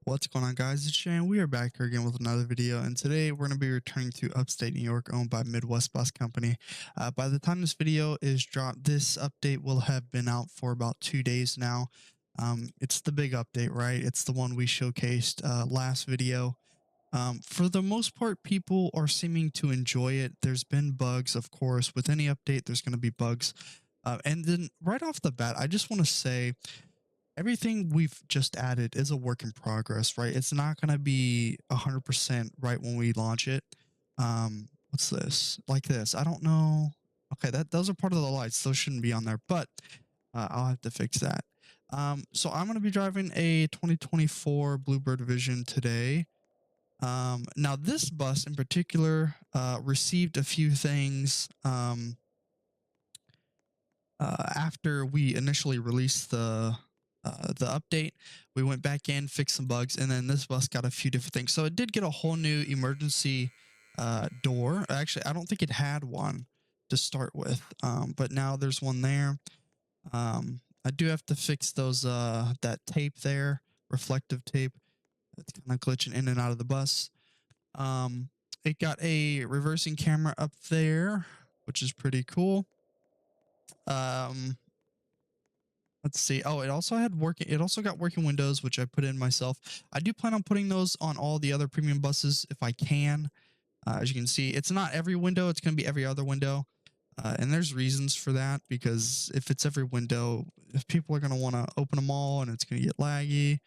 What's going on, guys? It's Shane. We are back here again with another video, and today we're going to be returning to Upstate New York, owned by Midwest Bus Company. By the time this video is dropped, this update will have been out for about 2 days now. It's the big update, right? It's the one we showcased last video. For the most part, people are seeming to enjoy it. There's been bugs, of course. With any update, there's going to be bugs. And then right off the bat, I just want to say, everything we've just added is a work in progress, right? It's not going to be 100% right when we launch it. What's this? Like this. I don't know. Okay, those are part of the lights. Those shouldn't be on there, but I'll have to fix that. So I'm going to be driving a 2024 Bluebird Vision today. Now this bus in particular received a few things after we initially released the update. We went back in, fixed some bugs, and then this bus got a few different things. So it did get a whole new emergency door. Actually, I don't think it had one to start with, but now there's one there. I do have to fix those that tape there, reflective tape. It's kind of glitching in and out of the bus. It got a reversing camera up there, which is pretty cool. Let's see. Oh, it also got working windows, which I put in myself. I do plan on putting those on all the other premium buses if I can. As you can see, it's not every window. It's going to be every other window. And there's reasons for that, because if it's every window, if people are going to want to open them all, and it's going to get laggy,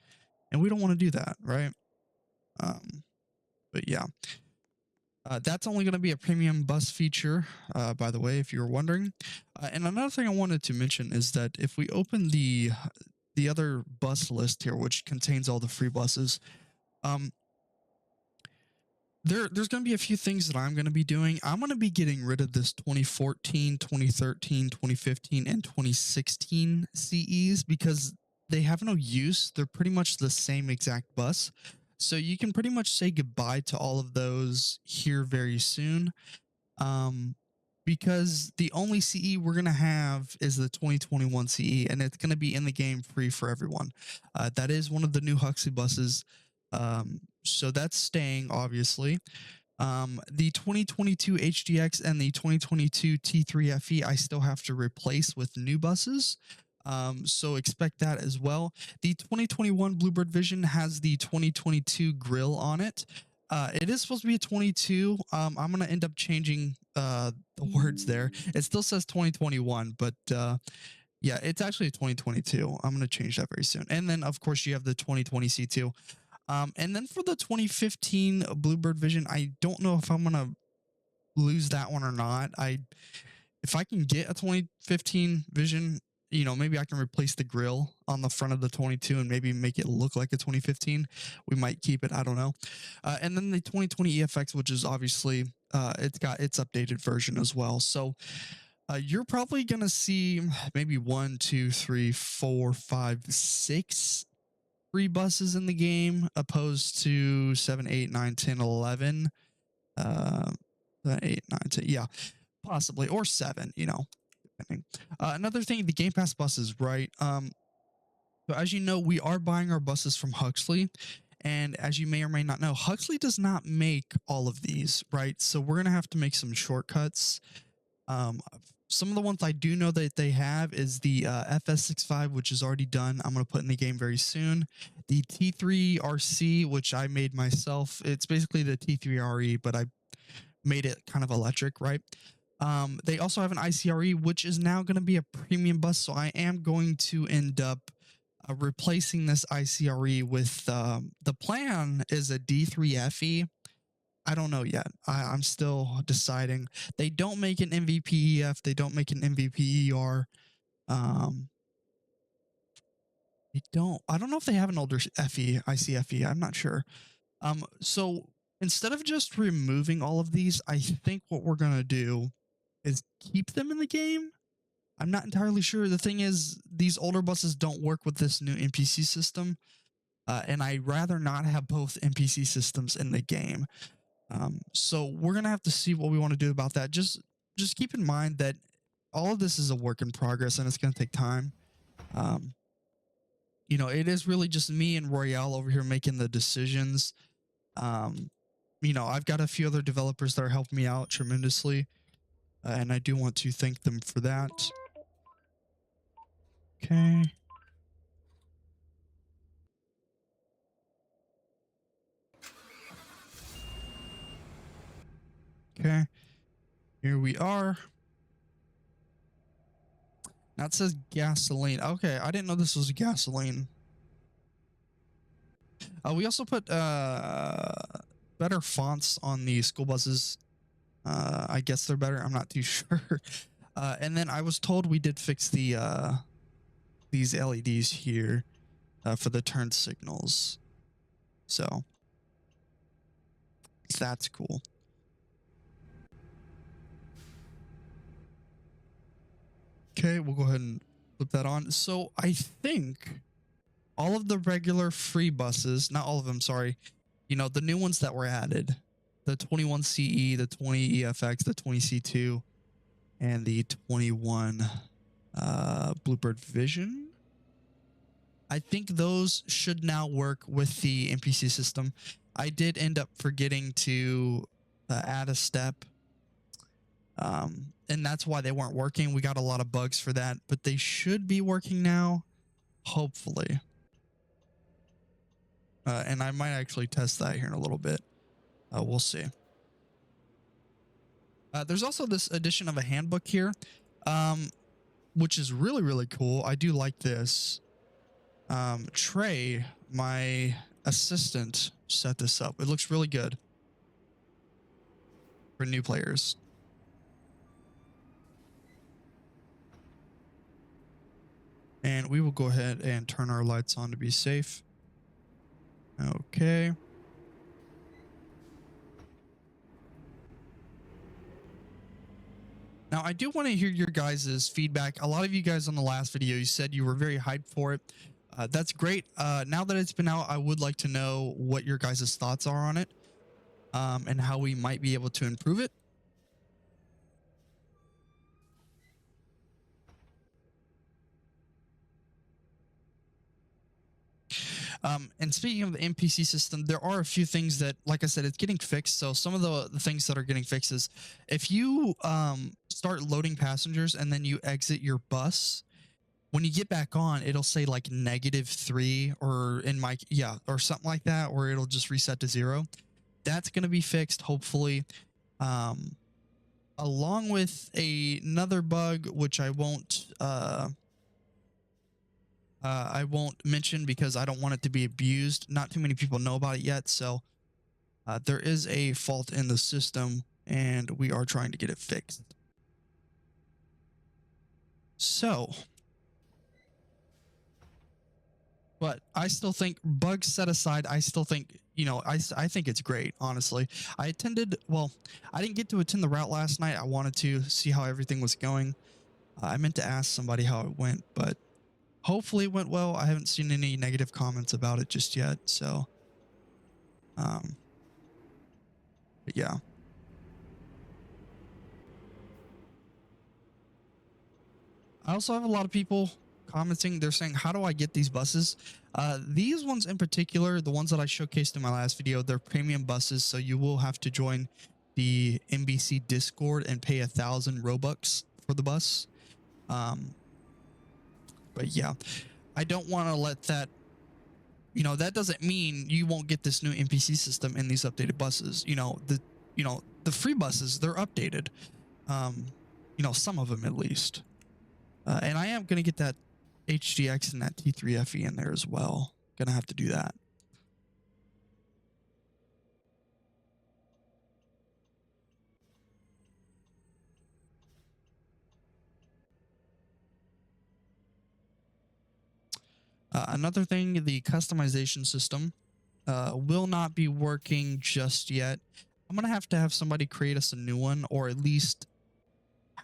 and we don't want to do that, right? But yeah. That's only going to be a premium bus feature, by the way, if you were wondering. And another thing I wanted to mention is that if we open the other bus list here, which contains all the free buses, there's going to be a few things that I'm going to be doing. I'm going to be getting rid of this 2014, 2013, 2015, and 2016 CEs because they have no use. They're pretty much the same exact bus. So you can pretty much say goodbye to all of those here very soon, because the only CE we're going to have is the 2021 CE, and it's going to be in the game free for everyone. That is one of the new Huxley buses, so that's staying, obviously. The 2022 HDX and the 2022 T3 FE I still have to replace with new buses. So expect that as well. The 2021 Bluebird Vision has the 2022 grill on it. It is supposed to be a 22. I'm going to end up changing the words there. It still says 2021, but yeah, it's actually a 2022. I'm going to change that very soon. And then, of course, you have the 2020 C2. And then for the 2015 Bluebird Vision, I don't know if I'm going to lose that one or not. If I can get a 2015 Vision, you know, maybe I can replace the grill on the front of the 22 and maybe make it look like a 2015. We might keep it. I don't know. And then the 2020 EFX, which is obviously, it's got its updated version as well. So you're probably going to see maybe 1, 2, 3, 4, 5, 6 free buses in the game, opposed to 7, 8, 9, 10, 11. 8, 9, 10. Yeah, possibly. Or 7, you know. Another thing, the Game Pass buses, right? So as you know, we are buying our buses from Huxley, and as you may or may not know, Huxley does not make all of these, right? So we're gonna have to make some shortcuts. Some of the ones I do know that they have is the FS65, which is already done. I'm gonna put in the game very soon. The T3 RC, which I made myself. It's basically the T3 RE, but I made it kind of electric, right? They also have an ICRE, which is now going to be a premium bus. So I am going to end up replacing this ICRE with, the plan is a D3 FE. I don't know yet. I'm still deciding. They don't make an MVP EF. They don't make an MVP ER. I don't know if they have an older FE, ICFE. I'm not sure. So instead of just removing all of these, I think what we're going to do is keep them in the game. I'm not entirely sure. The thing is, these older buses don't work with this new NPC system, and I'd rather not have both NPC systems in the game. So we're gonna have to see what we want to do about that. Just keep in mind that all of this is a work in progress, and it's gonna take time. you know, it is really just me and Royale over here making the decisions. You know, I've got a few other developers that are helping me out tremendously, and I do want to thank them for that. Okay. Okay. Here we are. Now it says gasoline. Okay, I didn't know this was gasoline. We also put better fonts on the school buses. I guess they're better. I'm not too sure. And then I was told we did fix the these LEDs here for the turn signals. So that's cool. Okay, we'll go ahead and flip that on. So I think all of the regular free buses, not all of them, sorry, you know, the new ones that were added, the 21 CE, the 20 EFX, the 20 C2, and the 21 Bluebird Vision. I think those should now work with the NPC system. I did end up forgetting to add a step. And that's why they weren't working. We got a lot of bugs for that, but they should be working now, hopefully. And I might actually test that here in a little bit. We'll see. There's also this edition of a handbook here, which is really, really cool. I do like this. Trey, my assistant, set this up. It looks really good for new players. And we will go ahead and turn our lights on to be safe. Okay. Now, I do want to hear your guys' feedback. A lot of you guys on the last video, you said you were very hyped for it. That's great. Now that it's been out, I would like to know what your guys' thoughts are on it, and how we might be able to improve it. And speaking of the NPC system, there are a few things that, like I said, it's getting fixed. So some of the things that are getting fixed is if you start loading passengers and then you exit your bus, when you get back on, it'll say like -3 or or something like that, or it'll just reset to 0. That's going to be fixed, hopefully. Along with another bug, which I won't mention because I don't want it to be abused. Not too many people know about it yet. So there is a fault in the system and we are trying to get it fixed. So, but I still think, bugs set aside, I still think, you know, I think it's great, honestly. I didn't get to attend the route last night. I wanted to see how everything was going. I meant to ask somebody how it went, but hopefully it went well. I haven't seen any negative comments about it just yet. So, but yeah. I also have a lot of people commenting. They're saying, how do I get these buses? These ones in particular, the ones that I showcased in my last video, they're premium buses. So you will have to join the NBC Discord and pay 1,000 Robux for the bus. But yeah, I don't want to let that, you know, that doesn't mean you won't get this new NPC system in these updated buses. You know, the free buses, they're updated. You know, some of them at least. And I am going to get that HDX and that T3FE in there as well. Gonna have to do that. Another thing, the customization system will not be working just yet. I'm going to have somebody create us a new one, or at least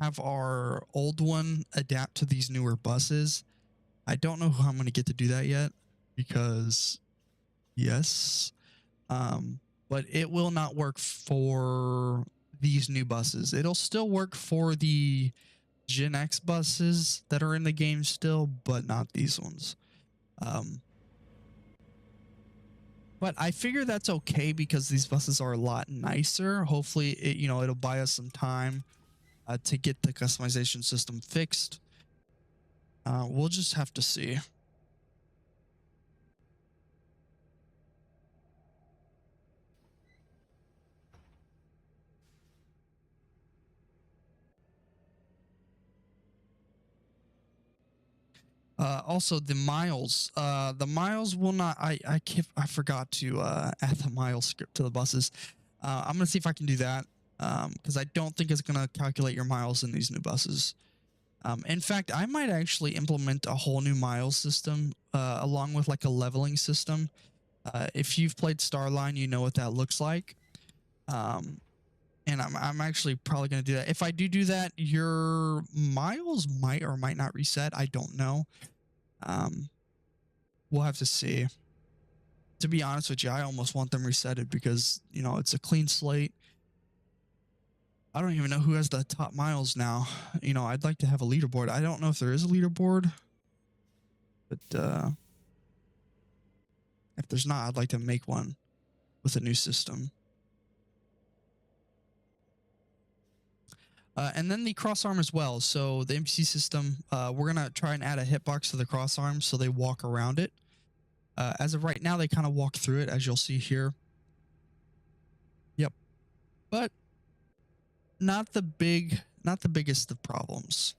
have our old one adapt to these newer buses. I don't know how I'm going to get to do that yet because yes, but it will not work for these new buses. It'll still work for the Gen X buses that are in the game still, but not these ones. Um, but I figure that's okay because these buses are a lot nicer. Hopefully, it'll buy us some time to get the customization system fixed. We'll just have to see. Also the miles. The miles will not. I forgot to add the mile script to the buses. I'm gonna see if I can do that. Because I don't think it's gonna calculate your miles in these new buses. In fact, I might actually implement a whole new miles system along with like a leveling system. If you've played Starline, you know what that looks like. Um, and I'm actually probably gonna do that. If I do that, your miles might or might not reset. I don't know. Um, we'll have to see. To be honest with you, I almost want them resetted because, it's a clean slate. I don't even know who has the top miles now. I'd like to have a leaderboard. I don't know if there is a leaderboard, but if there's not, I'd like to make one with a new system. And then the cross arm as well. So the NPC system, we're going to try and add a hitbox to the cross arm so they walk around it. As of right now, they kind of walk through it, as you'll see here. Yep. But not the biggest of problems.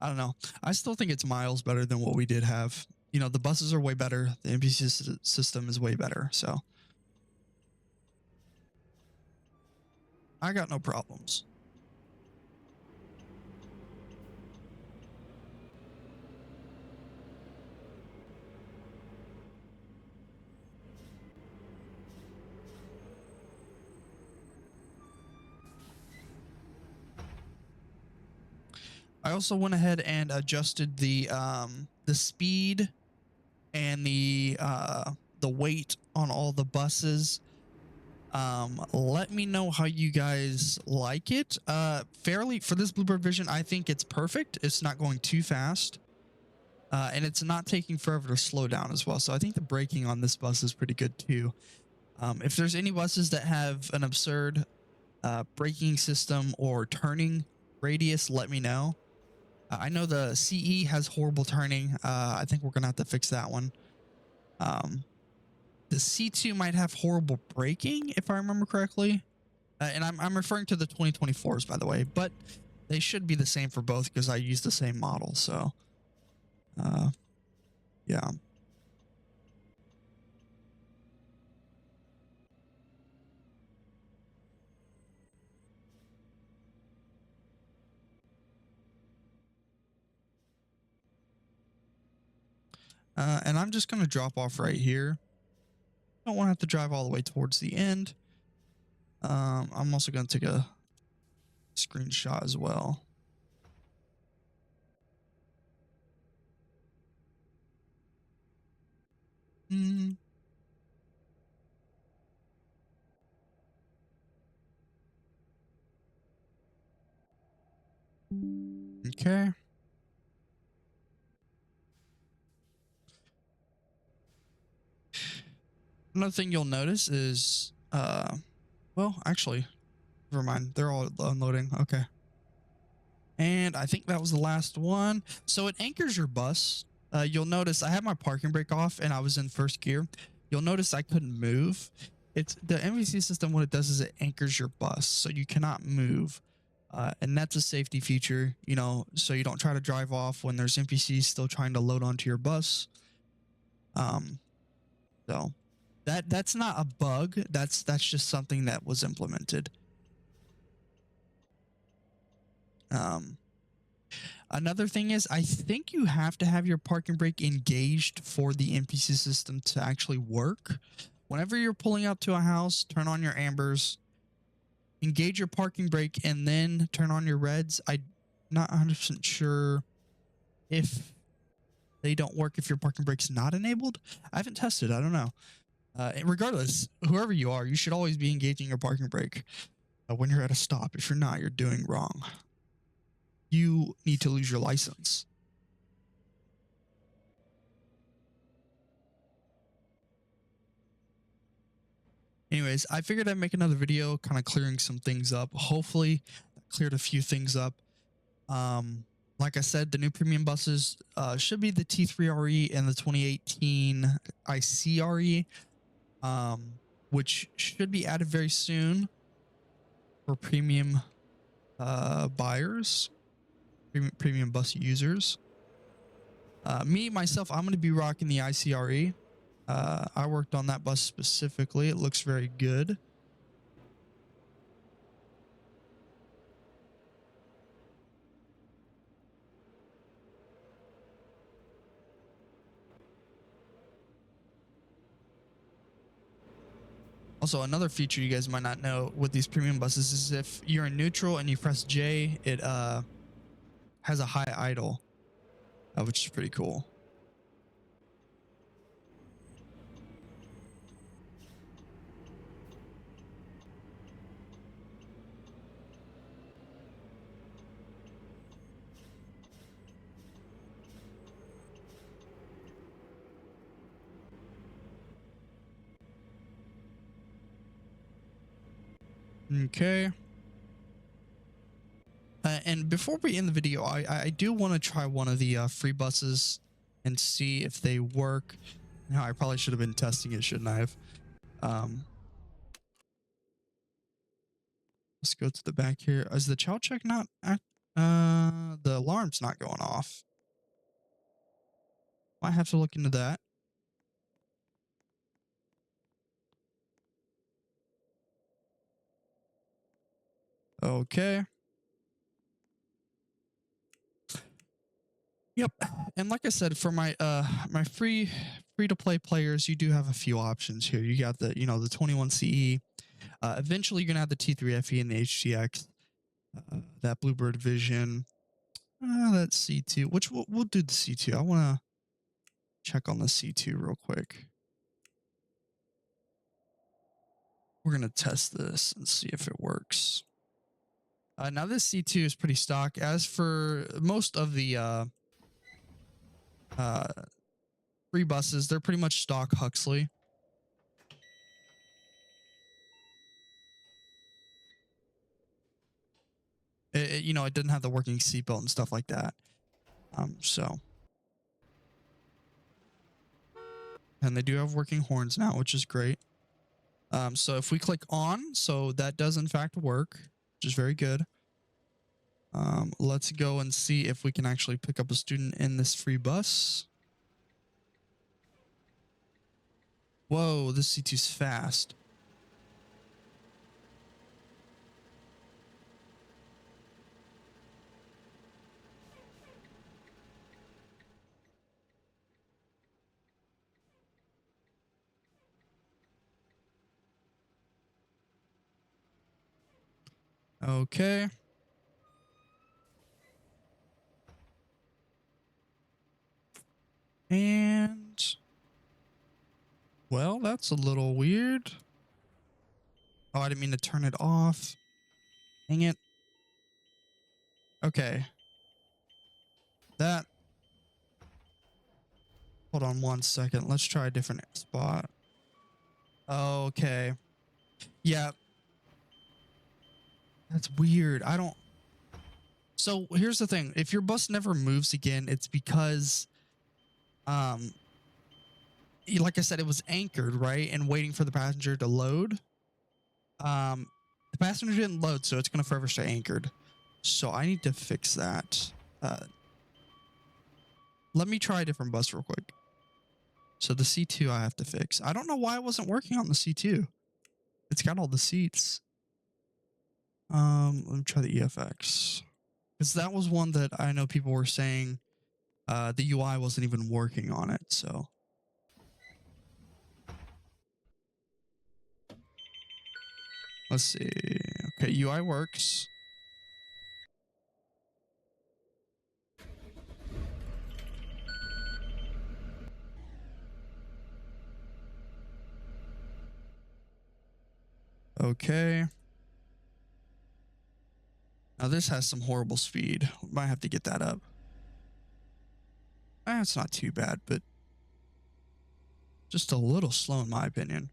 I don't know. I still think it's miles better than what we did have. The buses are way better. The NPC system is way better. So I got no problems. I also went ahead and adjusted the speed and the weight on all the buses. Let me know how you guys like it. Fairly for this Bluebird Vision, I think it's perfect. It's not going too fast. And it's not taking forever to slow down as well. So I think the braking on this bus is pretty good too. If there's any buses that have an absurd braking system or turning radius, let me know. I know the CE has horrible turning. I think we're gonna have to fix that one. The C2 might have horrible braking, if I remember correctly. And I'm referring to the 2024s, by the way, but they should be the same for both because I use the same model. So, yeah. And I'm just going to drop off right here. Don't want to have to drive all the way towards the end. I'm also going to take a screenshot as well. Okay. Another thing you'll notice is, well, actually, never mind. They're all unloading. Okay. And I think that was the last one. So it anchors your bus. You'll notice I had my parking brake off and I was in first gear. You'll notice I couldn't move. It's the NPC system. What it does is it anchors your bus so you cannot move. And that's a safety feature, so you don't try to drive off when there's NPCs still trying to load onto your bus. So that's not a bug. That's just something that was implemented. Another thing is I think you have to have your parking brake engaged for the NPC system to actually work. Whenever you're pulling up to a house, turn on your ambers, engage your parking brake, and then turn on your reds. I'm not 100% sure if they don't work if your parking brake's not enabled. I haven't tested. I don't know. Regardless, whoever you are, you should always be engaging your parking brake when you're at a stop. If you're not, you're doing wrong. you need to lose your license. Anyways, I figured I'd make another video kind of clearing some things up. Hopefully that cleared a few things up. Like I said, the new premium buses should be the T3RE and the 2018 ICRE, which should be added very soon for premium buyers, premium bus users. Myself, I'm going to be rocking the ICRE. I worked on that bus specifically. It looks very good. Also, another feature you guys might not know with these premium buses is if you're in neutral and you press J, it has a high idle, which is pretty cool. Okay. And before we end the video, I do want to try one of the free buses and see if they work. Now, I probably should have been testing it, shouldn't I have? Let's go to the back here. Is the child check not the alarm's not going off? Might have to look into that. Okay. Yep. And like I said, for my my free to play players, you do have a few options here. You got the, the 21 CE. Eventually you're gonna have the T3FE and the HTX, that Bluebird Vision, that C2, which we'll do the C2. I want to check on the C2 real quick. We're gonna test this and see if it works. Now this C2 is pretty stock. As for most of the free buses, they're pretty much stock Huxley. It doesn't have the working seatbelt and stuff like that. And they do have working horns now, which is great. So if we click on, so that does in fact work, which is very good. Let's go and see if we can actually pick up a student in this free bus. Whoa, this C2's fast. Okay. And well, that's a little weird. Oh, I didn't mean to turn it off. Dang it. Okay. Hold on one second. Let's try a different spot. Okay. Yeah. That's weird. So here's the thing. If your bus never moves again, it's because, like I said, it was anchored, right? And waiting for the passenger to load. The passenger didn't load, so it's going to forever stay anchored. So I need to fix that. Let me try a different bus real quick. So the C2 I have to fix. I don't know why it wasn't working on the C2. It's got all the seats. Let me try the EFX. Because that was one that I know people were saying the UI wasn't even working on it, so. Let's see. Okay, UI works. Okay. Now this has some horrible speed. We might have to get that up. It's not too bad, but just a little slow in my opinion.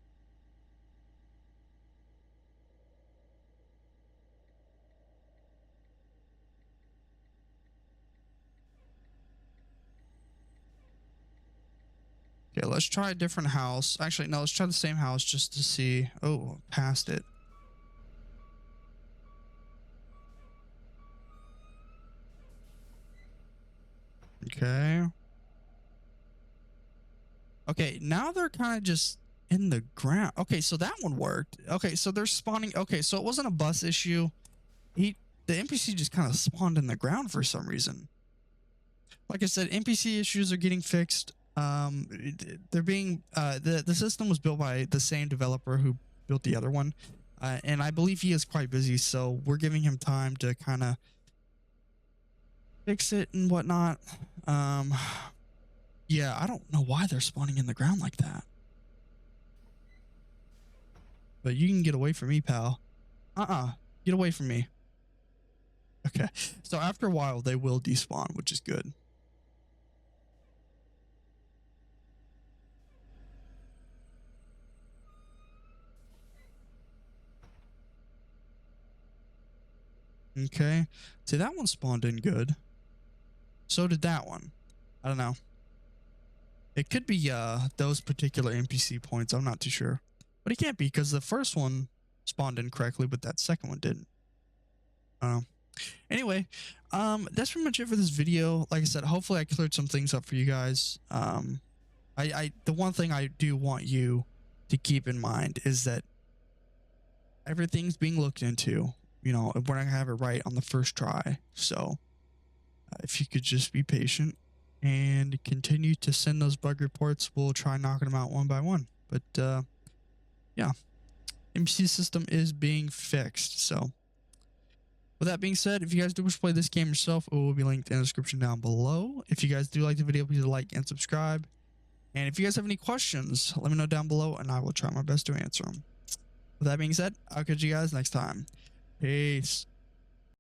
Okay, let's try a different house. Actually, no, let's try the same house just to see. Oh, past it. Okay. Okay, now they're kind of just in the ground. Okay, so that one worked. Okay, so they're spawning. Okay, so it wasn't a bus issue. The NPC just kind of spawned in the ground for some reason. Like I said, NPC issues are getting fixed. They're being the system was built by the same developer who built the other one, and I believe he is quite busy, so we're giving him time to kind of fix it and whatnot. Yeah, I don't know why they're spawning in the ground like that, but you can get away from me, pal. Get away from me. Okay, so after a while they will despawn, which is good. Okay, see, that one spawned in good. So did that one. I don't know. It could be those particular NPC points. I'm not too sure, but it can't be because the first one spawned in correctly, but that second one didn't. Anyway, that's pretty much it for this video. Like I said, hopefully I cleared some things up for you guys. The one thing I do want you to keep in mind is that everything's being looked into. You know, we're not gonna have it right on the first try. So if you could just be patient and continue to send those bug reports, we'll try knocking them out one by one. But yeah, NPC system is being fixed. So with that being said, if you guys do wish to play this game yourself, it will be linked in the description down below. If you guys do like the video, please like and subscribe. And if you guys have any questions, let me know down below and I will try my best to answer them. With that being said, I'll catch you guys next time. Peace.